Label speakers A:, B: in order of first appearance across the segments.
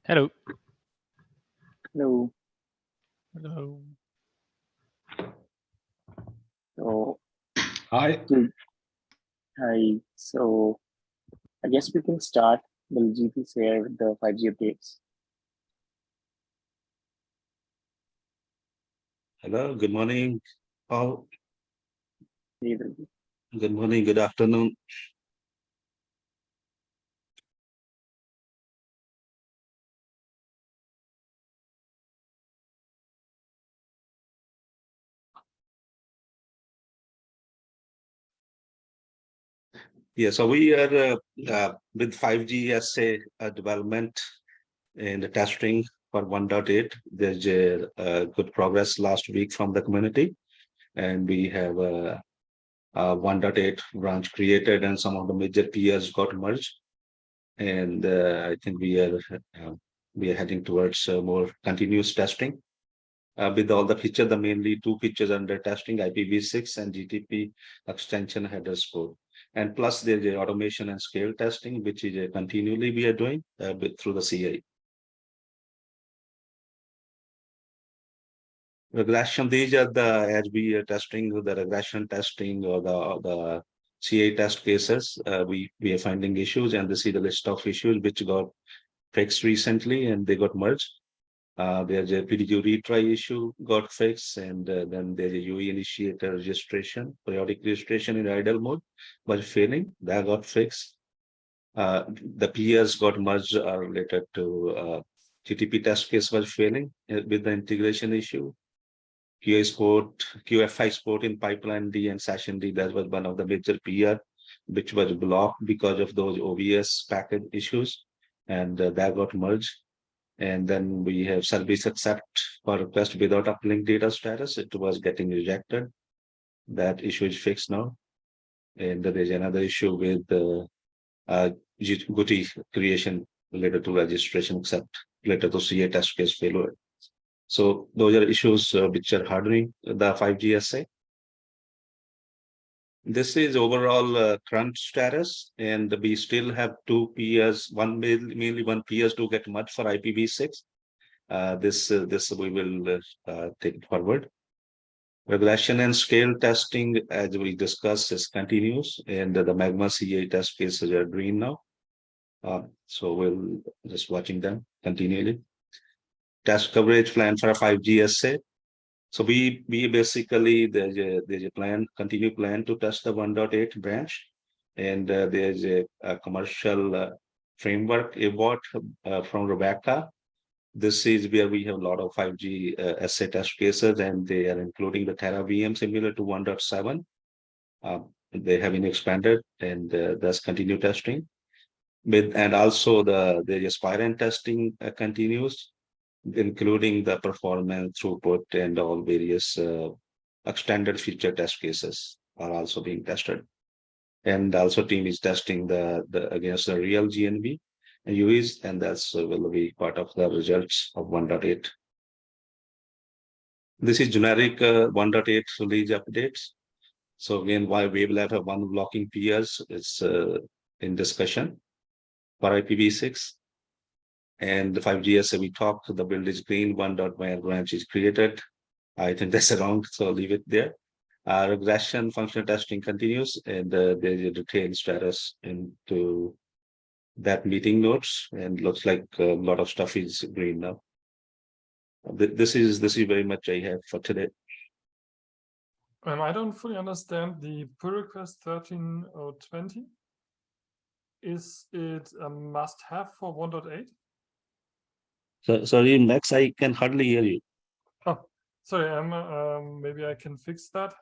A: Hello.
B: Hello.
A: Hello.
B: So,
C: Hi.
B: good. Hi. So, I guess we can start. Will GP share with the 5G updates?
C: Hello. Good morning. All.
B: Hey, will be.
C: Good morning. Good afternoon. Yeah. So we are with 5G as a development and the testing for 1.8. There's a good progress last week from the community, and we have a 1.8 branch created, and some of the major peers got merged. And I think uh, we are heading towards more continuous testing. With all the features, the mainly two features under testing, IPv6 and GTP extension headers code. And plus there's a automation and scale testing, which is continually we are doing through the CI. Regression, these are the, as we are testing the regression testing or the CI test cases, we are finding issues, and this is the list of issues which got fixed recently and they got merged. There's a PDU retry issue got fixed, and then there's a UE initiator registration, periodic registration in idle mode was failing. That got fixed. The peers got merged related to GTP test case was failing with the integration issue. QA sport, QFI sport in pipeline D and session D, that was one of the major PR, which was blocked because of those OVS package issues, and that got merged. And then we have service accept for request without uplink data status. It was getting rejected. That issue is fixed now. And there is another issue with the GUTI creation related to registration accept related to CA test case failure. So those are issues which are hardening the 5G SA. This is overall current status, and we still have two peers, mainly one peers to get merged for IPv6. This we will take it forward. Regression and scale testing, as we discussed, is continuous, and the Magma CA test cases are green now. So we'll just watching them continually. Test coverage plan for 5G SA. So we basically there's a plan, continue plan to test the 1.8 branch, and there's a commercial framework award from Rebecca. This is where we have a lot of 5G SA test cases, and they are including the Terra VM similar to 1.7. They have been expanded, and thus continue testing. And also the aspirant testing continues, including the performance, throughput, and all various extended feature test cases are also being tested. And also team is testing the against the real GNB UEs, and that's will be part of the results of 1.8. This is generic 1.8 release updates. So again, why we will have one blocking peers is in discussion for IPv6. And the 5GS we talked, the build is green, 1.1 branch is created. I think that's wrong, so leave it there. Regression functional testing continues, and there is a detailed status into that meeting notes, and looks like a lot of stuff is green now. This is very much I have for today.
D: I don't fully understand the pull request 13020. Is it a must-have for 1.8?
C: So sorry, Max, I can hardly hear you.
D: Oh, sorry. Maybe I can fix that.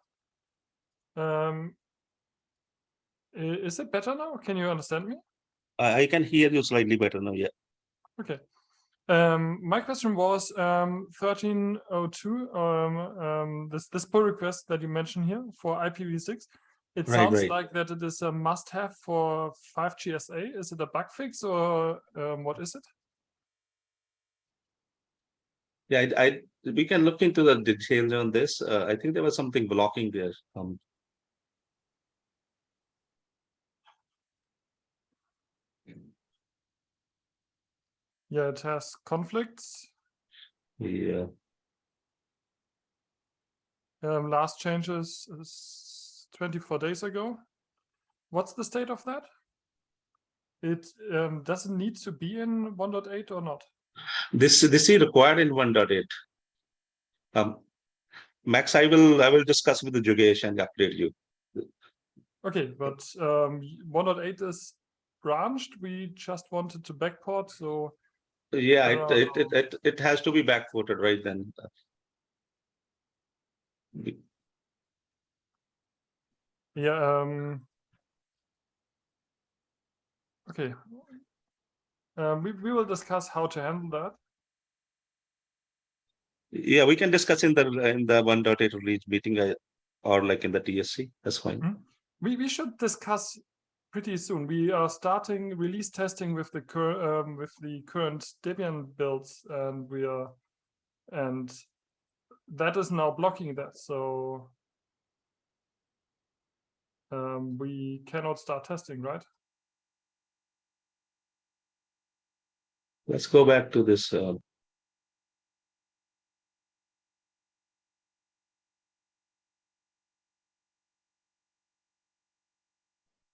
D: Is it better now? Can you understand me?
C: I can hear you slightly better now. Yeah.
D: Okay. My question was 1302. This pull request that you mentioned here for IPv6. It sounds like that it is a must-have for 5GSA. Is it a bug fix, or what is it?
C: Yeah, we can look into the details on this. I think there was something blocking there.
D: Yeah, it has conflicts.
C: Yeah.
D: Last changes is 24 days ago. What's the state of that? It doesn't need to be in 1.8 or not?
C: This is required in 1.8. Max, I will discuss with the Jugesh and update you.
D: Okay, but 1.8 is branched. We just wanted to backport, so
C: Yeah, it has to be backported right then.
D: yeah. Okay. We will discuss how to handle that.
C: Yeah, we can discuss in the 1.8 release meeting or like in the TSC. That's fine.
D: We should discuss pretty soon. We are starting release testing with the current Debian builds, and that is now blocking that. So we cannot start testing, right?
C: Let's go back to this.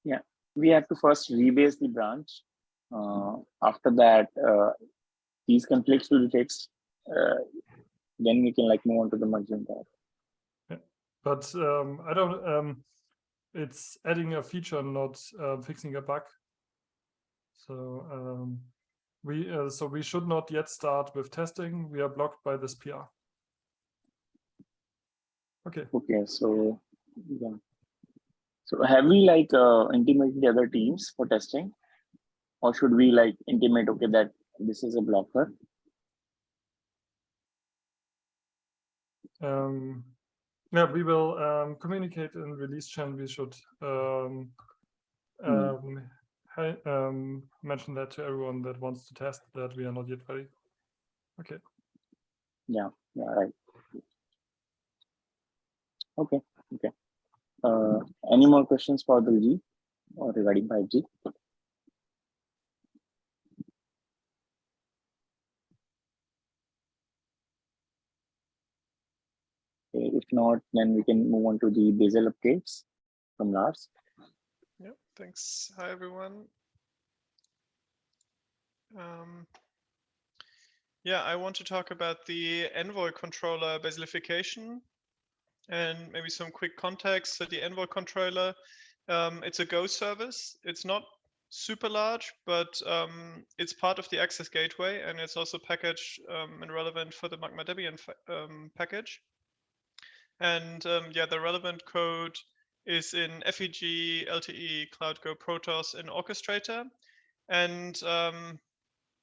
B: Yeah, we have to first rebase the branch. After that, these conflicts will be fixed. Then we can like move on to the merging part.
D: Yeah. But I don't. It's adding a feature, not fixing a bug. So we should not yet start with testing. We are blocked by this PR. Okay.
B: Okay, so yeah. So have we like intimated the other teams for testing, or should we like intimate okay that this is a blocker?
D: Yeah, we will communicate in release channel. We should mention that to everyone that wants to test that we are not yet ready. Okay.
B: Yeah, right. Okay. Any more questions for Dilji or regarding 5G? Okay, if not, then we can move on to the Bazel updates from Lars.
A: Yeah, thanks. Hi, everyone. Yeah, I want to talk about the Envoy controller baselification and maybe some quick context. So the Envoy controller, it's a Go service. It's not super large, but it's part of the access gateway, and it's also packaged and relevant for the Magma Debian package. And yeah, the relevant code is in FEG, LTE, Cloud Go, Protoss, and Orchestrator. And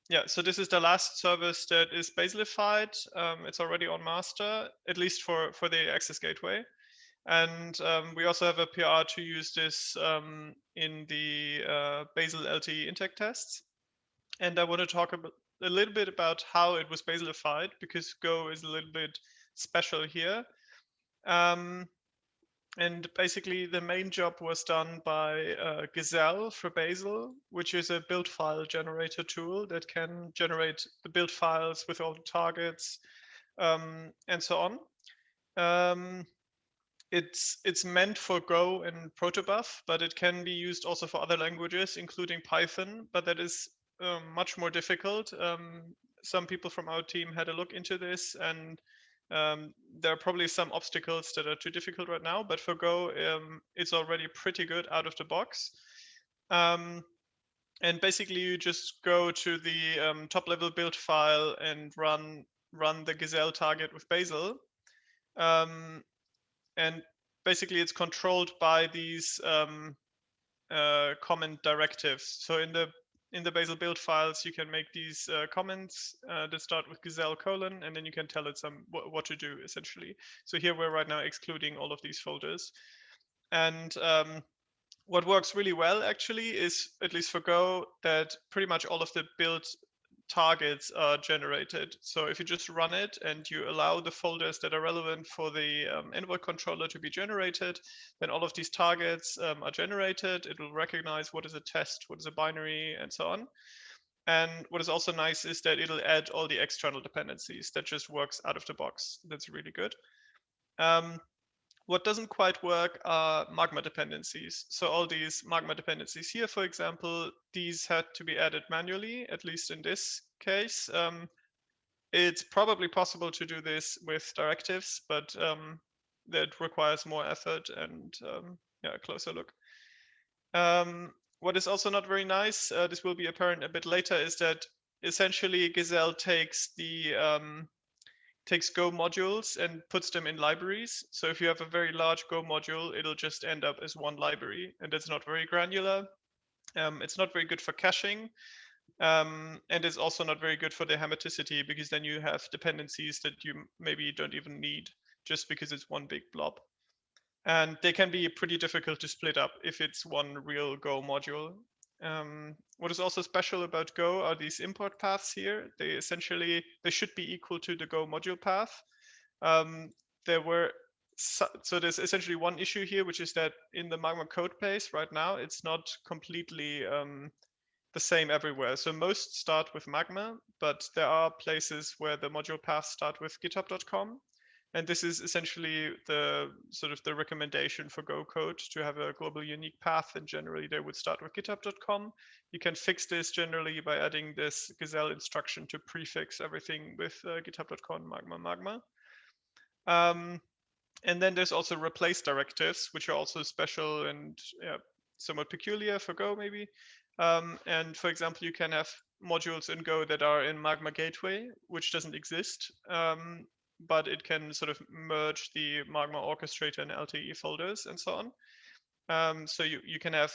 A: yeah, so this is the last service that is baselified. It's already on master, at least for the access gateway. And we also have a PR to use this in the Bazel LTE intake tests. And I want to talk a little bit about how it was baselified, because Go is a little bit special here. And basically, the main job was done by Gazelle for Bazel, which is a build file generator tool that can generate the build files with all the targets and so on. It's meant for Go and Protobuf, but it can be used also for other languages, including Python, but that is much more difficult. Some people from our team had a look into this, and there are probably some obstacles that are too difficult right now, but for Go, it's already pretty good out of the box. And basically, you just go to the top level build file and run the Gazelle target with Bazel. And basically, it's controlled by these comment directives. So in the Bazel build files, you can make these comments that start with Gazelle : and then you can tell it what to do essentially. So here we're right now excluding all of these folders. And what works really well actually is, at least for Go, that pretty much all of the build targets are generated. So if you just run it and you allow the folders that are relevant for the Envoy controller to be generated, then all of these targets are generated. It will recognize what is a test, what is a binary, and so on. And what is also nice is that it'll add all the external dependencies. That just works out of the box. That's really good. What doesn't quite work are Magma dependencies. So all these Magma dependencies here, for example, these had to be added manually, at least in this case. It's probably possible to do this with directives, but that requires more effort and yeah, a closer look. What is also not very nice, this will be apparent a bit later, is that essentially Gazelle takes the takes Go modules and puts them in libraries. So if you have a very large Go module, it'll just end up as one library, and it's not very granular. It's not very good for caching, and it's also not very good for the hermeticity, because then you have dependencies that you maybe don't even need just because it's one big blob. And they can be pretty difficult to split up if it's one real Go module. What is also special about Go are these import paths here. They should be equal to the Go module path. So there's essentially one issue here, which is that in the Magma code base right now, it's not completely the same everywhere. So most start with Magma, but there are places where the module paths start with github.com. And this is essentially the sort of the recommendation for Go code, to have a global unique path, and generally they would start with github.com. You can fix this generally by adding this Gazelle instruction to prefix everything with github.com magma. And then there's also replace directives, which are also special and somewhat peculiar for Go maybe. And for example, you can have modules in Go that are in Magma Gateway, which doesn't exist. But it can sort of merge the Magma orchestrator and LTE folders and so on. So you can have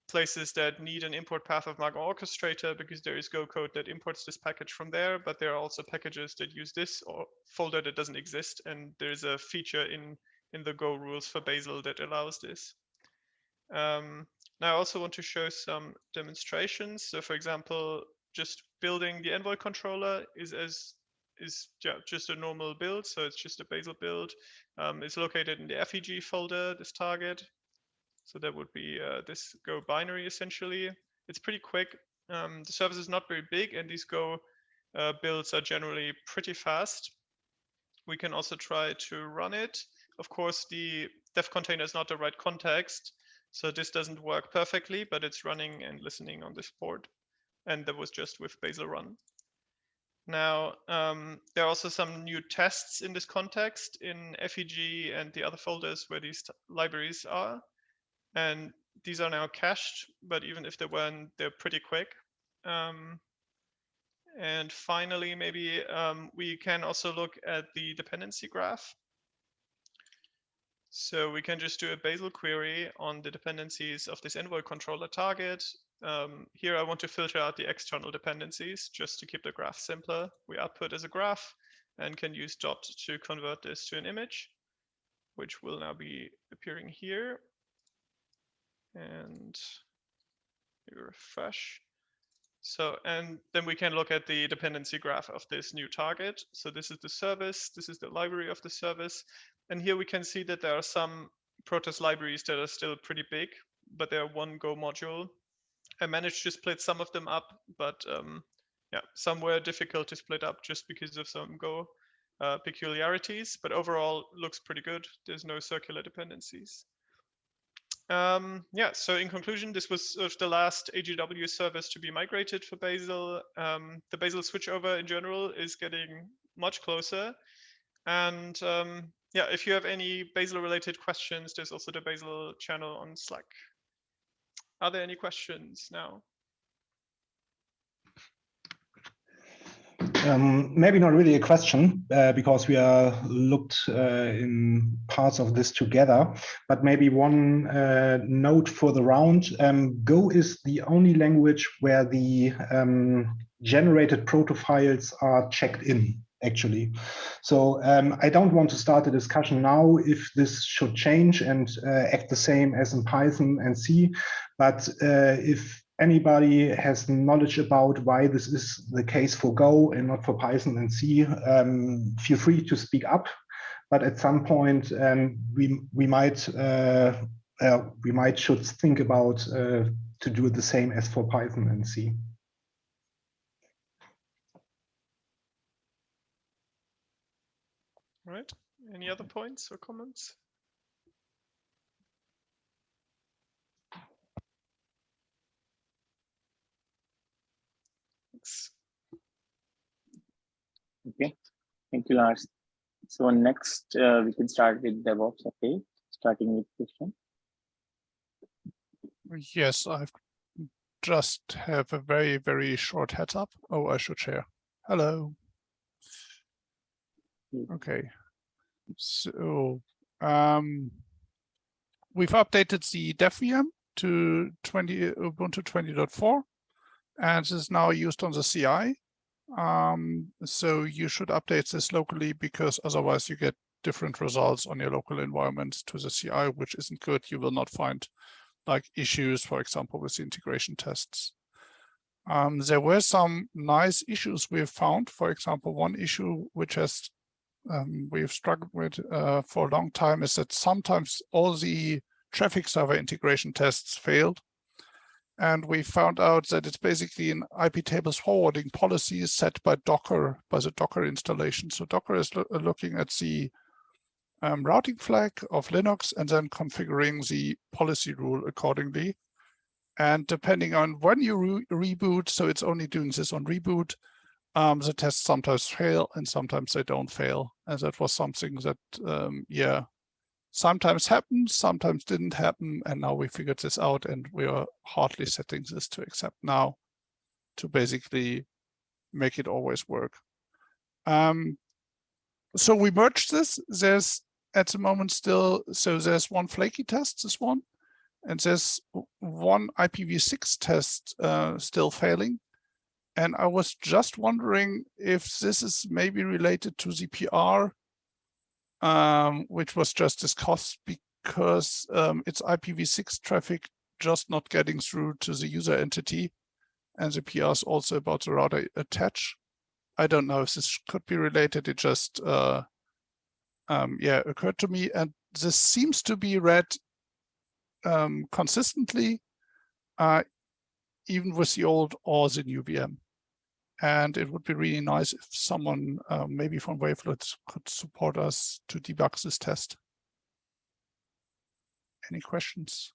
A: places that need an import path of Magma orchestrator because there is Go code that imports this package from there, but there are also packages that use this or folder that doesn't exist, and there's a feature in the Go rules for Bazel that allows this. Now I also want to show some demonstrations. So for example, just building the Envoy controller is just a normal build, so it's just a Bazel build. It's located in the FEG folder, this target. So that would be this Go binary essentially. It's pretty quick. The service is not very big, and these Go builds are generally pretty fast. We can also try to run it. Of course, the dev container is not the right context, so this doesn't work perfectly, but it's running and listening on this port. And that was just with Bazel run. Now, there are also some new tests in this context in FEG and the other folders where these libraries are. And these are now cached, but even if they weren't, they're pretty quick. And finally, maybe we can also look at the dependency graph. So we can just do a Bazel query on the dependencies of this Envoy controller target. Here I want to filter out the external dependencies just to keep the graph simpler. We output as a graph and can use dot to convert this to an image, which will now be appearing here. And refresh. So, and then we can look at the dependency graph of this new target. So this is the service, this is the library of the service. And here we can see that there are some Protos libraries that are still pretty big, but they're one Go module. I managed to split some of them up, but yeah, some were difficult to split up just because of some Go peculiarities, but overall looks pretty good. There's no circular dependencies. Yeah, so in conclusion, this was sort of the last AGW service to be migrated for Bazel. The Bazel switchover in general is getting much closer. And yeah, if you have any Bazel related questions, there's also the Bazel channel on Slack. Are there any questions now?
E: Maybe not really a question because we are looked in parts of this together, but maybe one note for the round. Go is the only language where the generated protofiles are checked in, actually. So I don't want to start a discussion now if this should change and act the same as in Python and C, but if anybody has knowledge about why this is the case for Go and not for Python and C, feel free to speak up. But at some point, we might should think about to do the same as for Python and C.
A: All right. Any other points or comments? Thanks.
B: Okay, thank you, Lars. So next, we can start with DevOps update, starting with Christian.
F: Yes, I just have a very, very short heads up. Oh, I should share. Hello. Okay. So we've updated the dev VM to Ubuntu 20.4, and this is now used on the CI. So you should update this locally, because otherwise you get different results on your local environment to the CI, which isn't good. You will not find like issues, for example, with the integration tests. There were some nice issues we've found. For example, one issue which has we've struggled with for a long time is that sometimes all the traffic server integration tests failed. And we found out that it's basically an IP tables forwarding policy set by Docker, by the Docker installation. So Docker is looking at the routing flag of Linux and then configuring the policy rule accordingly. And depending on when you reboot, so it's only doing this on reboot, the tests sometimes fail and sometimes they don't fail. And that was something that, yeah, sometimes happened, sometimes didn't happen. And now we figured this out, and we are hardly setting this to accept now to basically make it always work. So we merged this. There's at the moment still, so there's one flaky test, this one, and there's one IPv6 test still failing. And I was just wondering if this is maybe related to the PR, which was just discussed, because it's IPv6 traffic just not getting through to the user entity. And the PR is also about the router attach. I don't know if this could be related. It just, yeah, occurred to me. And this seems to be read consistently, even with the old or the new VM. And it would be really nice if someone, maybe from Wavelets, could support us to debug this test. Any questions?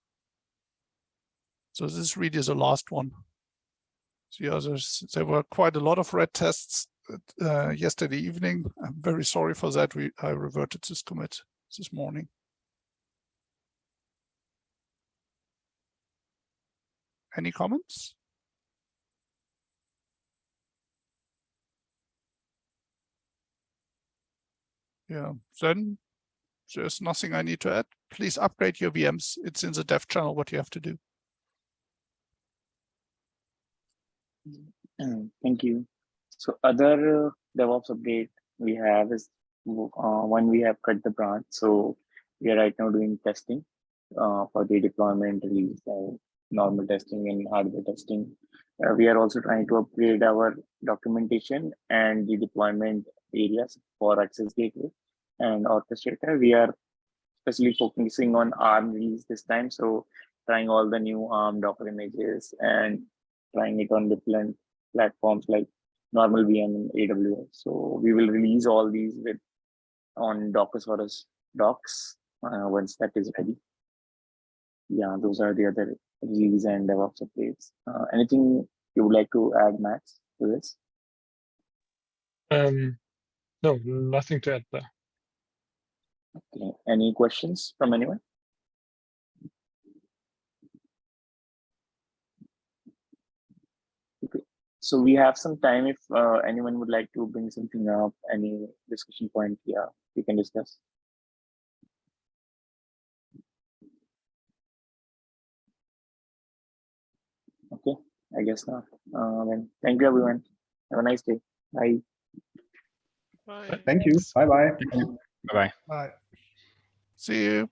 F: So this is really the last one. The others, there were quite a lot of red tests yesterday evening. I'm very sorry for that. I reverted this commit this morning. Any comments? Yeah, then there's nothing I need to add. Please upgrade your VMs. It's in the dev channel what you have to do.
B: Thank you. So other DevOps update we have is when we have cut the branch. So we are right now doing testing for the deployment, release, normal testing and hardware testing. We are also trying to upgrade our documentation and the deployment areas for access gateway and orchestrator. We are especially focusing on ARM release this time. So trying all the new ARM Docker images and trying it on different platforms like normal VM and AWS. So we will release all these with on Dockersaurus docs once that is ready. Yeah, those are the other release and DevOps updates. Anything you would like to add, Max, to this?
G: No, nothing to add there.
B: Okay. Any questions from anyone? Okay. So we have some time if anyone would like to bring something up, any discussion point, yeah, we can discuss. Okay, I guess not. Then thank you, everyone. Have a nice day. Bye.
A: Bye.
E: Thank you. Bye-bye.
G: Bye-bye.
D: Bye.
F: See you.